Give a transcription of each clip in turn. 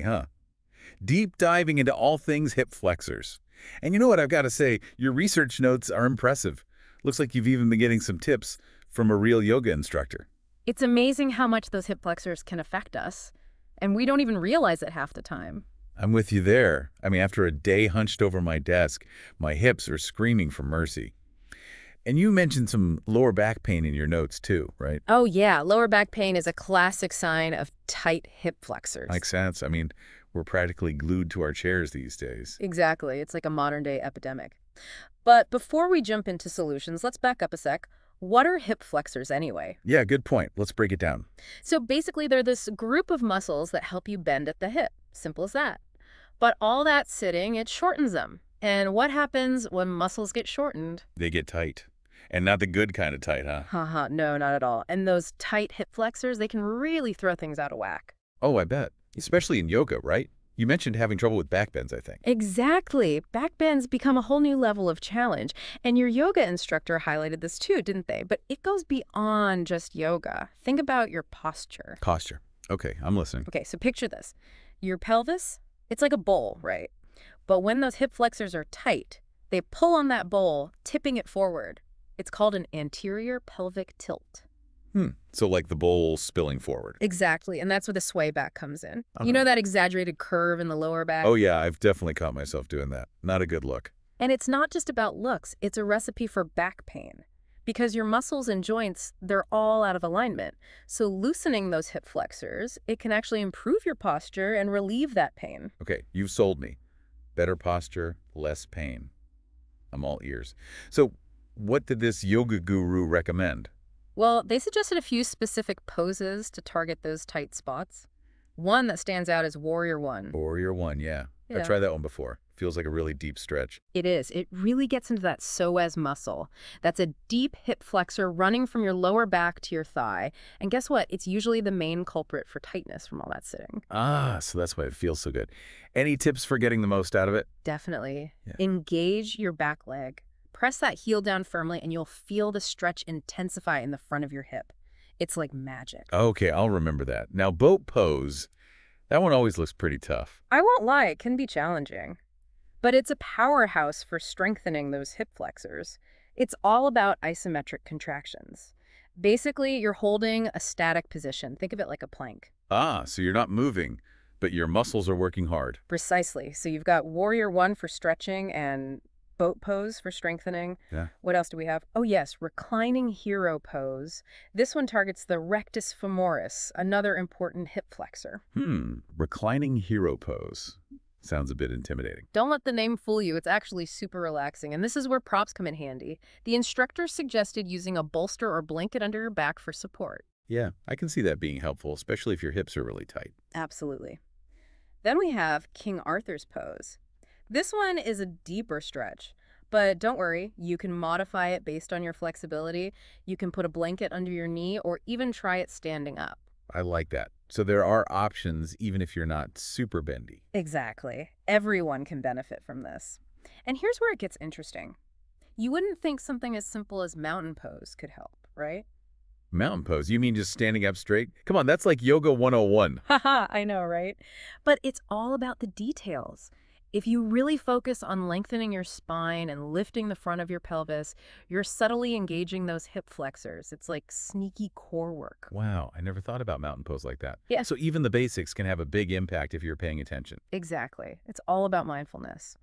Huh? Deep diving into all things hip flexors. And you know what I've got to say? Your research notes are impressive. Looks like you've even been getting some tips from a real yoga instructor. It's amazing how much those hip flexors can affect us, and we don't even realize it half the time. I'm with you there. I mean, after a day hunched over my desk, my hips are screaming for mercy. And you mentioned some lower back pain in your notes too, right? Oh yeah, lower back pain is a classic sign of tight hip Makes flexors. sense. I mean, we're practically glued to our chairs these days. Exactly, it's like a modern-day epidemic. But before we jump into solutions, let's back up a sec. What are hip flexors anyway? Yeah, good point. Let's break it down. So basically, they're this group of muscles that help you bend at the hip. Simple as that. But all that sitting, it shortens them. And what happens when muscles get shortened? They get tight. And not the good kind of tight, huh? Haha, no, not at all. And those tight hip flexors, they can really throw things out of whack. Oh, I bet. Especially in yoga, right? You mentioned having trouble with back bends, I think. Exactly. Back bends become a whole new level of challenge. And your yoga instructor highlighted this too, didn't they? But it goes beyond just yoga. Think about your posture. Posture. Okay, I'm listening. Okay, so picture this. Your pelvis, it's like a bowl, right? But when those hip flexors are tight, they pull on that bowl, tipping it forward. It's called an anterior pelvic tilt. So like the bowl spilling forward. Exactly, and that's where the sway back comes in. You Okay. know that exaggerated curve in the lower back? Oh, yeah, I've definitely caught myself doing that. Not a good look. And it's not just about looks, it's a recipe for back pain. Because your muscles and joints, they're all out of alignment. So loosening those hip flexors, it can actually improve your posture and relieve that pain. Okay, you've sold me. Better posture, less pain. I'm all ears. So what did this yoga guru recommend? Well, they suggested a few specific poses to target those tight spots. One that stands out is Warrior One. Warrior One, yeah. I Yeah. tried that one before. Feels like a really deep stretch. It is. It really gets into that psoas muscle. That's a deep hip flexor running from your lower back to your thigh. And guess what? It's usually the main culprit for tightness from all that sitting. Ah, so that's why it feels so good. Any tips for getting the most out of it? Definitely. Yeah. Engage your back leg. Press that heel down firmly and you'll feel the stretch intensify in the front of your hip. It's like magic. Okay, I'll remember that. Now, boat pose, that one always looks pretty tough. I won't lie, it can be challenging. But it's a powerhouse for strengthening those hip flexors. It's all about isometric contractions. Basically, you're holding a static position. Think of it like a plank. Ah, so you're not moving, but your muscles are working hard. Precisely. So you've got Warrior One for stretching and boat pose for strengthening. Yeah. What else do we have? Oh, yes, reclining hero pose. This one targets the rectus femoris, another important hip flexor. Reclining hero pose. Sounds a bit intimidating. Don't let the name fool you. It's actually super relaxing, and this is where props come in handy. The instructor suggested using a bolster or blanket under your back for support. Yeah, I can see that being helpful, especially if your hips are really tight. Absolutely. Then we have King Arthur's pose. This one is a deeper stretch, but don't worry, you can modify it based on your flexibility. You can put a blanket under your knee or even try it standing up. I like that. So there are options even if you're not super bendy. Exactly. Everyone can benefit from this. And here's where it gets interesting. You wouldn't think something as simple as mountain pose could help, right? Mountain pose, you mean just standing up straight? Come on, that's like Yoga 101. Haha, I know, right? But it's all about the details. If you really focus on lengthening your spine and lifting the front of your pelvis, you're subtly engaging those hip flexors. It's like sneaky core work. Wow, I never thought about mountain pose like that. Yeah. So even the basics can have a big impact if you're paying attention. Exactly. It's all about mindfulness.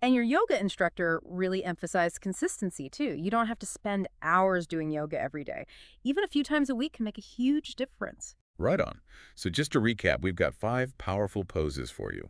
And your yoga instructor really emphasized consistency too. You don't have to spend hours doing yoga every day. Even a few times a week can make a huge difference. Right on. So just to recap, we've got 5 powerful poses for you.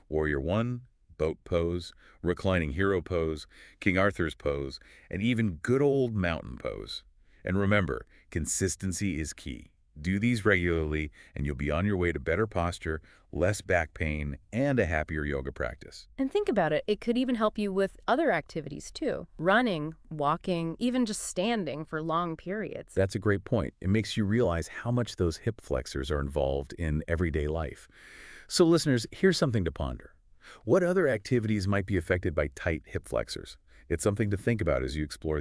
Warrior One, boat pose, reclining hero pose, King Arthur's pose, and even good old mountain pose. And remember, consistency is key. Do these regularly, and you'll be on your way to better posture, less back pain, and a happier yoga practice. And think about it, it could even help you with other activities too. Running, walking, even just standing for long periods. That's a great point. It makes you realize how much those hip flexors are involved in everyday life. So listeners, here's something to ponder. What other activities might be affected by tight hip flexors? It's something to think about as you explore